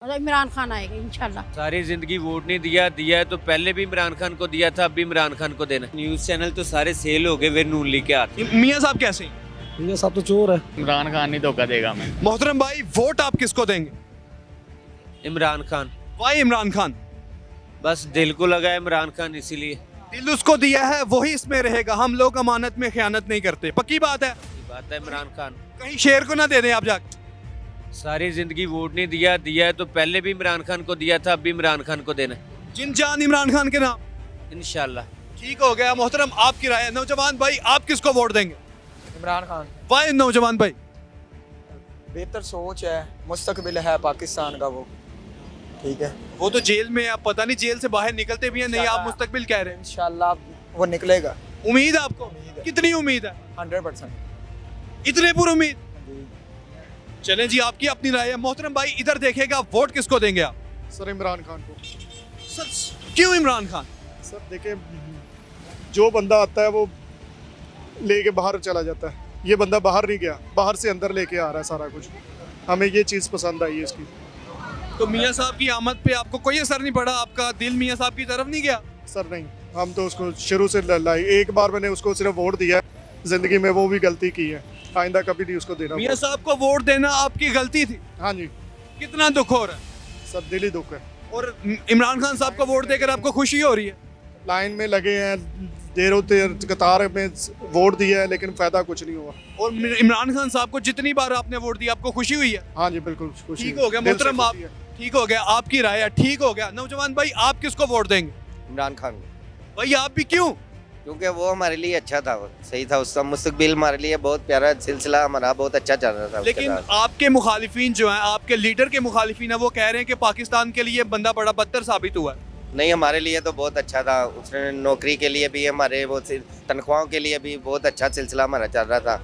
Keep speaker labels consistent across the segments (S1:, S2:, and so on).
S1: मतलब इमरान खान आएगा इंशाल्लाह।
S2: सारी जिंदगी वोट नहीं दिया है तो पहले भी इमरान खान को दिया था, अब भी इमरान खान को देना। न्यूज़ चैनल तो सारे सेल हो गए, वे नून लीग के हाथ।
S3: मियाँ साहब कैसे हैं?
S4: ये सब तो चोर है।
S5: इमरान खान नहीं धोखा देगा हमें।
S3: मोहतरम भाई, वोट आप किसको देंगे?
S2: इमरान खान।
S3: वाई इमरान खान?
S2: बस दिल को लगा है इमरान खान, इसीलिए।
S3: दिल उसको दिया है, वही इसमें रहेगा। हम लोग अमानत में खयानत नहीं करते, पक्की बात है।
S2: ये बात है इमरान खान।
S3: कहीं शेर को ना दे दें आप जाके।
S2: सारी जिंदगी वोट नहीं दिया है तो पहले भी इमरान खान को दिया था, अब भी इमरान खान को देना।
S3: जिन जान इमरान खान के नाम।
S2: इंशाल्लाह।
S3: ठीक हो गया। मोहतरम, आपकी राय है। नौजवान भाई, आप किसको वोट देंगे?
S4: इमरान खान।
S3: वाई नौजवान भाई?
S4: बेहतर सोच है, मुस्तकबिल है पाकिस्तान का वो। ठीक है,
S3: वो तो जेल में है, आप पता नहीं जेल से बाहर निकलते भी हैं नहीं। आप मुस्तकबिल कह रहे हैं।
S4: इंशाल्लाह वो निकलेगा।
S3: उम्मीद है आपको?
S4: उम्मीद है।
S3: कितनी उम्मीद है?
S4: 100%।
S3: इतने पूरी उम्मीद? चलें जी, आपकी अपनी राय है। मोहतरम भाई, इधर देखेगा, वोट किसको देंगे आप?
S6: सर इमरान खान को।
S3: सर क्यों इमरान खान?
S6: सर देखिए, जो बंदा आता है वो लेके बाहर चला जाता है। ये बंदा बाहर नहीं गया, बाहर से अंदर लेके आ रहा है सारा कुछ। हमें ये चीज़ पसंद आई है इसकी।
S3: तो मियाँ साहब की आमद पे आपको कोई असर नहीं पड़ा? आपका दिल मियाँ साहब की तरफ नहीं गया?
S6: सर नहीं, हम तो उसको शुरू से लाई। एक बार मैंने उसको सिर्फ वोट दिया है जिंदगी में, वो भी गलती की है। आइंदा कभी नहीं उसको देना।
S3: मियाँ साहब को वोट देना आपकी गलती थी?
S6: हाँ जी।
S3: कितना दुख हो रहा है?
S6: सर दिल ही दुख है।
S3: और इमरान खान साहब को वोट देकर आपको खुशी हो रही है?
S6: लाइन में लगे हैं, देरों देर कतार में वोट दिया है, लेकिन फायदा कुछ नहीं हुआ।
S3: और इमरान खान साहब को जितनी बार आपने वोट दिया, आपको खुशी हुई है?
S6: हाँ जी, बिल्कुल खुशी।
S3: ठीक हो गया मोहतरम, आप ठीक हो गया। आपकी राय है, ठीक हो गया। नौजवान भाई, आप किसको वोट देंगे?
S7: इमरान खान को।
S3: भाई आप भी क्यों?
S7: क्योंकि वो हमारे लिए अच्छा था, वो सही था, उसका मुस्तकबिल हमारे लिए बहुत प्यारा सिलसिला, हमारा बहुत अच्छा चल रहा था।
S3: लेकिन आपके मुखालिफिन जो हैं, आपके लीडर के मुखालिफिन है, वो कह रहे हैं कि पाकिस्तान के लिए बंदा बड़ा बदतर साबित हुआ है।
S7: नहीं, हमारे लिए तो बहुत अच्छा था। उसने नौकरी के लिए भी, हमारे वो तनख्वाहों के लिए भी बहुत अच्छा सिलसिला हमारा चल रहा था,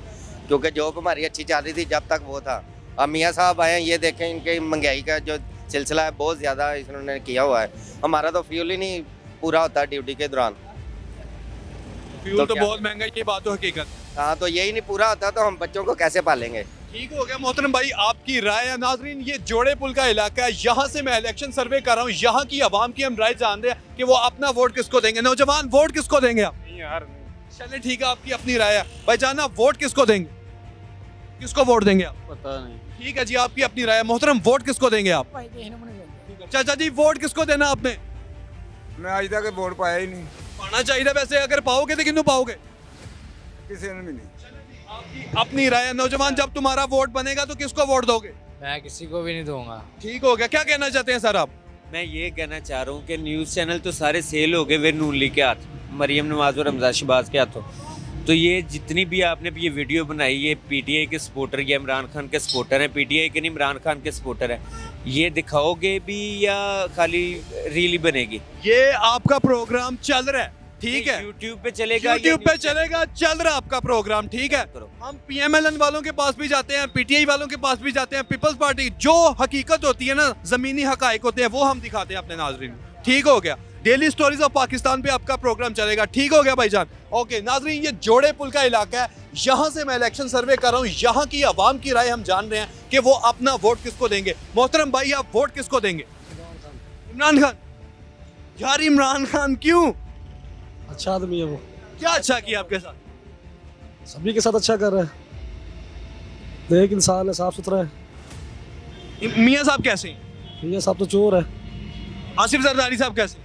S7: क्योंकि जॉब हमारी अच्छी चल रही थी जब तक वो था। अब मियाँ साहब आए हैं, ये देखें इनके महंगाई का जो सिलसिला है बहुत ज़्यादा इन्होंने किया हुआ है। हमारा तो फ्यूल ही नहीं पूरा होता ड्यूटी के दौरान।
S3: फ्यूल तो बहुत महंगा, ये बात तो हकीकत।
S7: हाँ, तो यही नहीं पूरा होता तो हम बच्चों को कैसे पालेंगे।
S3: ठीक हो गया मोहतरम भाई, आपकी राय है। नाजरीन, ये जोड़े पुल का इलाका है, यहाँ से मैं इलेक्शन सर्वे कर रहा हूँ। यहाँ की आवाम की हम राय जान रहे हैं कि वो अपना वोट किसको देंगे। नौजवान, वोट किसको देंगे आप?
S6: नहीं यार,
S3: चलिए ठीक है, आपकी अपनी राय है। भाई जाना, वोट किसको देंगे? किसको वोट देंगे आप?
S5: पता नहीं।
S3: ठीक है जी, आपकी अपनी राय है। मोहतरम, वोट किसको देंगे आप? चाचा जी, वोट किसको देना आपने?
S8: मैं आज तक वोट पाया ही नहीं।
S3: पाना चाहिए वैसे, अगर पाओगे तो किन्नू पाओगे?
S8: किसी ने भी नहीं।
S3: आपकी अपनी राय है। नौजवान, जब तुम्हारा वोट बनेगा तो किसको वोट दोगे?
S5: मैं किसी को भी नहीं दूंगा।
S3: ठीक हो गया। क्या कहना चाहते हैं सर आप?
S2: मैं ये कहना चाह रहा हूँ कि न्यूज़ चैनल तो सारे सेल हो गए, वे नून लीग के हाथ, मरियम नवाज और रमज़ा शहबाज के हाथों। तो ये जितनी भी आपने ये वीडियो बनाई, ये पीटीआई के सपोर्टर या इमरान खान के सपोर्टर हैं, पीटीआई के नहीं इमरान खान के सपोर्टर हैं, ये दिखाओगे भी या खाली रील ही बनेगी?
S3: ये आपका प्रोग्राम चल रहा है, ठीक है?
S2: यूट्यूब पे चलेगा,
S3: यूट्यूब पे चलेगा, चल रहा है आपका प्रोग्राम, ठीक है? हम पीएमएलएन वालों के पास भी जाते हैं, पीटीआई वालों के पास भी जाते हैं, पीपल्स पार्टी, जो हकीकत होती है ना, जमीनी हकायक होते हैं, वो हम दिखाते हैं अपने नाजरीन। ठीक हो गया। डेली स्टोरीज ऑफ पाकिस्तान पे आपका प्रोग्राम चलेगा। ठीक हो गया भाईजान। ओके नाजरीन, ये जोड़े पुल का इलाका है, यहाँ से मैं इलेक्शन सर्वे कर रहा हूँ। यहाँ की आवाम की राय हम जान रहे हैं कि वो अपना वोट किसको देंगे। मोहतरम भाई, आप वोट किसको देंगे? इमरान खान। यार इमरान खान क्यों?
S4: अच्छा आदमी है वो।
S3: क्या अच्छा किया आपके साथ?
S4: सभी के साथ अच्छा कर रहा है। देख, इंसान है, साफ सुथरा है।
S3: मियाँ साहब कैसे हैं?
S4: ये सब तो चोर है।
S3: आसिफ जरदारी साहब कैसे हैं?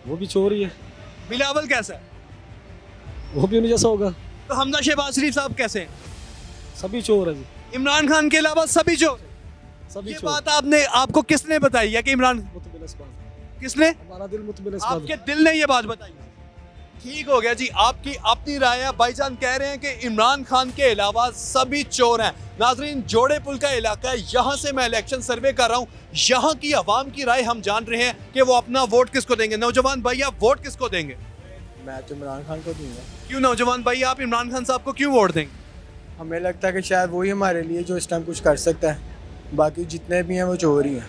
S4: वो भी चोर ही है।
S3: बिलावल कैसा है?
S4: वो भी उन्हीं जैसा होगा।
S3: तो हमजा शहबाज शरीफ साहब कैसे हैं?
S4: सभी चोर है जी।
S3: इमरान खान के अलावा सभी चोर।
S4: सभी
S3: ये
S4: चोर।
S3: बात आपको किसने बताई है कि इमरान?
S4: मुतमिल इस बात।
S3: किसने?
S4: हमारा दिल मुतमिल इस बात।
S3: आपके दिल ने ये बात बताई? ठीक हो गया जी, आपकी अपनी राय है। भाईजान कह रहे हैं कि इमरान खान के अलावा सभी चोर हैं। नाजरीन, जोड़े पुल का इलाका है, यहाँ से मैं इलेक्शन सर्वे कर रहा हूँ। यहाँ की आवाम की राय हम जान रहे हैं कि वो अपना वोट किसको देंगे। नौजवान भाई, आप वोट किसको देंगे?
S4: मैं तो इमरान खान को दूंगा।
S3: क्यों नौजवान भाई, आप इमरान खान साहब को क्यों वोट देंगे?
S4: हमें लगता है कि शायद वही हमारे लिए जो इस टाइम कुछ कर सकता है, बाकी जितने भी हैं वो चोर ही हैं।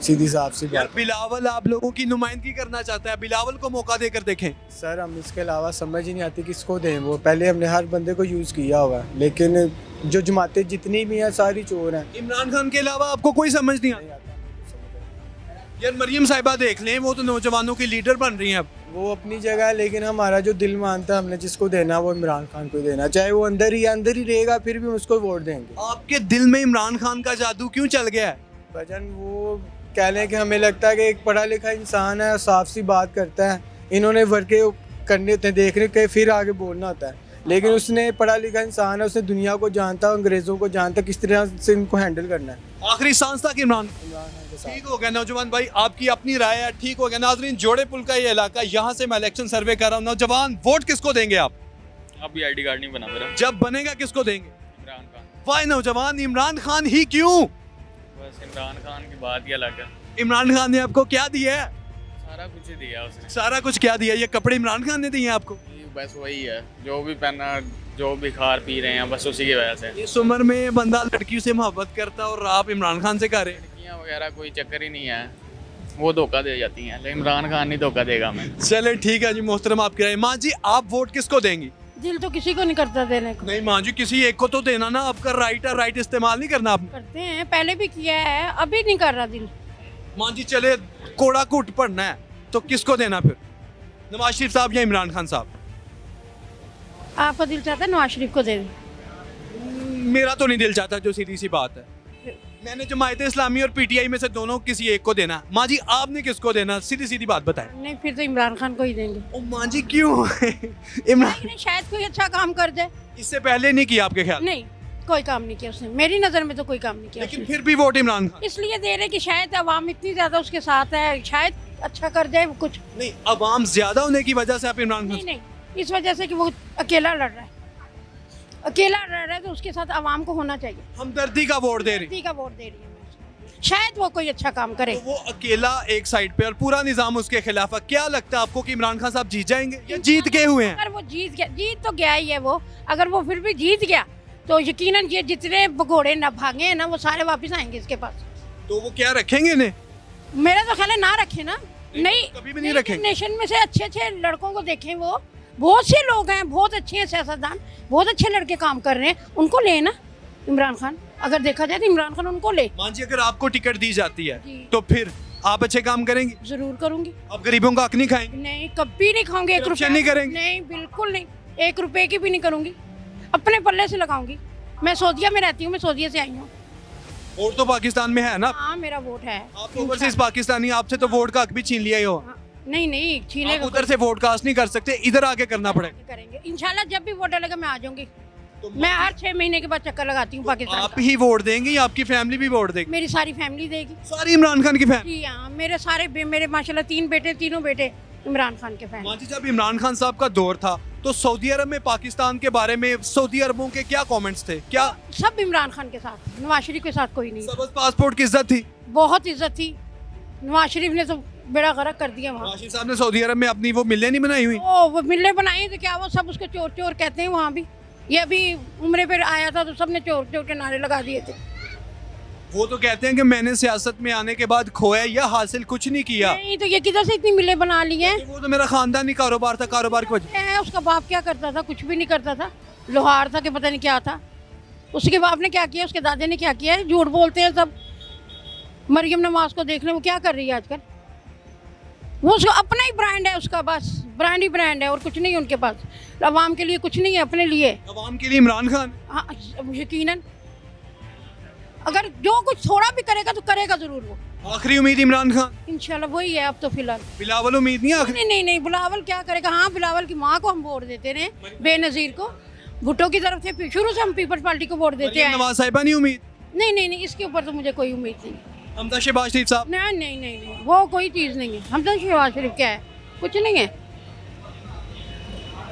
S4: सीधी साफ सी
S3: यार
S4: बात।
S3: बिलावल आप लोगों की नुमाइंदगी करना चाहता है, बिलावल को मौका देकर देखें।
S4: सर, हम इसके अलावा समझ ही नहीं आती किसको दें। वो पहले हमने हर बंदे को यूज़ किया हुआ है, लेकिन जो जमातें जितनी भी हैं सारी चोर हैं।
S3: इमरान खान के अलावा आपको कोई समझ नहीं आता? यार मरियम साहिबा देख लें, वो तो नौजवानों की लीडर बन रही हैं अब।
S4: वो अपनी जगह है, लेकिन हमारा जो दिल मानता है हमने जिसको देना वो इमरान खान को देना, चाहे वो अंदर ही रहेगा फिर भी हम उसको वोट देंगे।
S3: आपके दिल में इमरान खान का जादू क्यों चल गया है?
S4: भजन वो कह लें कि हमें लगता है कि एक पढ़ा लिखा इंसान है, साफ सी बात करता है, इन्होंने वर्के करने होते हैं, देखने के फिर आगे बोलना होता है, लेकिन उसने पढ़ा लिखा इंसान है, उसने दुनिया को जानता है, अंग्रेज़ों को जानता है, किस तरह से इनको हैंडल करना है।
S3: आखिरी सांस तक इमरान
S4: इमरान खान के साथ
S3: ठीक हो गया। नौजवान भाई आपकी अपनी राय है, ठीक हो गया। नाजरीन जोड़े पुल का ये इलाका, यहाँ से मैं इलेक्शन सर्वे कर रहा हूँ। नौजवान वोट किसको देंगे आप?
S5: अभी आईडी कार्ड नहीं बना मेरा।
S3: जब बनेगा किसको देंगे?
S5: इमरान खान।
S3: वाह नौजवान, इमरान खान ही क्यों?
S5: बस इमरान खान की बात ही अलग है।
S3: इमरान खान ने आपको क्या दिया है?
S5: सारा कुछ ही दिया उसने।
S3: सारा कुछ क्या दिया? ये कपड़े इमरान खान ने दिए हैं आपको?
S5: बस वही है, जो भी पहना, जो भी खार पी रहे हैं, बस उसी की वजह से।
S3: इस उम्र में बंदा लड़कियों से मोहब्बत करता है और आप इमरान खान से कर रहे हैं।
S5: लड़कियाँ वगैरह कोई चक्कर ही नहीं है, वो धोखा दे जाती हैं, लेकिन इमरान खान नहीं धोखा देगा हमें।
S3: चले ठीक है जी, मोहतरम आपकी राय। माँ जी आप वोट किसको देंगी?
S1: दिल तो किसी को नहीं करता देने को।
S3: नहीं माँ जी, किसी एक को तो देना ना, आपका राइट है, राइट इस्तेमाल नहीं करना आपने।
S1: करते हैं, पहले भी किया है, अभी नहीं कर रहा दिल।
S3: माँ जी चले कोड़ा कूट पड़ना है तो किसको देना फिर? नवाज शरीफ साहब या इमरान खान साहब?
S1: आपका दिल चाहता है नवाज शरीफ को दे दें।
S3: मेरा तो नहीं दिल चाहता, जो सीधी सी बात है। मैंने जमायत इस्लामी और पीटीआई में से दोनों किसी एक को देना। माँ जी आपने किसको देना? सीधी सीधी बात बताएं।
S1: नहीं फिर तो इमरान खान को ही देंगे।
S3: ओ माँ जी क्यों? इमरान
S1: नहीं, शायद कोई अच्छा काम कर जाए।
S3: इससे पहले नहीं किया आपके ख्याल?
S1: नहीं कोई काम नहीं किया उसने, मेरी नज़र में तो कोई काम नहीं किया
S3: लेकिन
S1: उसने।
S3: फिर भी वोट इमरान खान।
S1: इसलिए दे रहे कि शायद अवाम इतनी ज़्यादा उसके साथ है, शायद अच्छा कर जाए वो कुछ।
S3: नहीं, अवाम ज्यादा होने की वजह से आप इमरान
S1: नहीं
S3: खान?
S1: नहीं, इस वजह से कि वो अकेला लड़ रहा है, अकेला लड़ रहा है, तो उसके साथ अवाम को होना चाहिए।
S3: हमदर्दी का वोट दे रही,
S1: व्यक्ति का वोट दे रही है मैं उसको। शायद वो कोई अच्छा काम करे।
S3: तो वो अकेला एक साइड पे और पूरा निजाम उसके खिलाफ है। क्या लगता है आपको कि इमरान खान साहब जीत जाएंगे या जीत गए हुए हैं?
S1: अगर वो जीत गया, जीत तो गया ही है वो, अगर वो फिर भी जीत गया तो यकीनन ये जितने भगोड़े न भागे हैं ना वो सारे वापस आएंगे इसके पास।
S3: तो वो क्या रखेंगे इन्हें?
S1: मेरा तो ख्याल है ना रखे ना। नहीं
S3: कभी भी नहीं रखेंगे।
S1: नेशन में से अच्छे अच्छे लड़कों को देखें, वो बहुत से लोग हैं, बहुत अच्छे हैं सियासतदान, बहुत अच्छे लड़के काम कर रहे हैं, उनको ले ना इमरान खान। अगर देखा जाए तो इमरान खान उनको ले।
S3: मान जी अगर आपको टिकट दी जाती है
S1: जी।
S3: तो फिर आप अच्छे काम करेंगे?
S1: जरूर करूंगी।
S3: आप गरीबों का हक नहीं खाएंगे?
S1: नहीं कभी नहीं खाऊंगी। 1
S3: Corruption
S1: रुपया
S3: नहीं करेंगे?
S1: नहीं बिल्कुल नहीं, 1 रुपए की भी नहीं करूंगी, अपने पल्ले से लगाऊंगी। मैं सऊदीया में रहती हूँ, मैं सऊदीया से आई हूँ।
S3: वोट तो पाकिस्तान में है ना?
S1: हाँ मेरा वोट है।
S3: आप तो ओवरसीज पाकिस्तानी, आपसे तो वोट का हक भी छीन लिया ही हो।
S1: हाँ, नहीं नहीं छीने
S3: आप
S1: का
S3: उधर से वोट कास्ट नहीं कर सकते, इधर आके करना पड़ेगा।
S1: करेंगे इंशाल्लाह। जब भी वोट डालेगा मैं आ जाऊंगी।
S3: तो
S1: मैं हर 6 महीने के बाद चक्कर लगाती हूँ पाकिस्तान
S3: आप
S1: का।
S3: ही वोट देंगे या आपकी फैमिली भी वोट देगी?
S1: मेरी सारी फैमिली देगी।
S3: सारी इमरान खान की फैमिली?
S1: जी हाँ, मेरे सारे मेरे माशाल्लाह 3 बेटे, तीनों बेटे इमरान खान के फैन।
S3: माँ जी जब इमरान खान साहब का दौर था तो सऊदी अरब में पाकिस्तान के बारे में सऊदी अरबों के क्या कमेंट्स थे? क्या
S1: सब इमरान खान के साथ, नवाज शरीफ के साथ कोई नहीं।
S3: सबज पासपोर्ट की इज्जत थी?
S1: बहुत इज्जत थी। नवाज शरीफ ने तो बेड़ा गर्क कर दिया वहाँ।
S3: नवाज शरीफ साहब ने सऊदी अरब में अपनी वो मिलें नहीं बनाई हुई?
S1: ओ वो मिले बनाई तो क्या वो सब उसको चोर चोर कहते हैं वहाँ भी। ये अभी उम्रे पे आया था तो सबने चोर चोर के नारे लगा दिए थे।
S3: वो तो कहते हैं कि मैंने सियासत में आने के बाद खोया या हासिल कुछ नहीं किया।
S1: नहीं तो ये किधर से इतनी मिले बना ली हैं?
S3: वो तो मेरा खानदानी कारोबार था, कारोबार की वजह।
S1: है उसका बाप क्या करता था? कुछ भी नहीं करता था, लोहार था कि पता नहीं क्या था। उसके बाप ने क्या किया, उसके दादे ने क्या किया है? झूठ बोलते हैं सब। मरियम नवाज को देख लें, वो क्या कर रही है आजकल। वो उसका अपना ही ब्रांड है, उसका बस ब्रांड ही ब्रांड है और कुछ नहीं है उनके पास। अवाम के लिए कुछ नहीं है, अपने लिए।
S3: अवाम के लिए इमरान खान?
S1: हाँ यकीनन, अगर जो कुछ थोड़ा भी करेगा तो करेगा जरूर वो।
S3: आखिरी उम्मीद इमरान खान?
S1: इंशाल्लाह वही है अब तो फिलहाल।
S3: बिलावल उम्मीद नहीं आखिरी?
S1: नहीं नहीं नहीं, बिलावल क्या करेगा? हाँ बिलावल की माँ को हम वोट देते रहे, बेनजीर को। भुट्टो की तरफ से शुरू से हम पीपल्स पार्टी को वोट देते हैं।
S3: नवाज साहिबा नहीं उम्मीद?
S1: नहीं नहीं नहीं, इसके ऊपर तो मुझे कोई उम्मीद नहीं।
S3: हमदा शहबाज शरीफ साहब?
S1: नहीं नहीं नहीं नहीं, वो कोई चीज़ नहीं है। हमदा शहबाज शरीफ क्या है? कुछ नहीं है।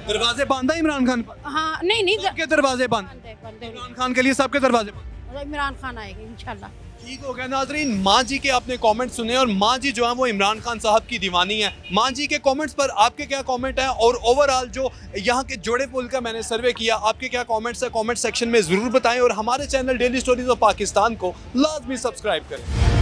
S3: दरवाजे बंद है इमरान खान पर?
S1: हाँ नहीं नहीं,
S3: सबके दरवाजे बंद?
S1: बंद है, बंद है।
S3: इमरान खान के लिए सबके दरवाजे बंद?
S1: इमरान खान आएगा इंशाल्लाह।
S3: ठीक हो गया नाजरीन, माँ जी के आपने कमेंट सुने और माँ जी जो है वो इमरान खान साहब की दीवानी है। माँ जी के कमेंट्स पर आपके क्या कमेंट हैं और ओवरऑल जो यहाँ के जोड़े पुल का मैंने सर्वे किया, आपके क्या कमेंट्स है? कमेंट सेक्शन में ज़रूर बताएं और हमारे channel daily stories of Pakistan को लाजमी सब्सक्राइब करें।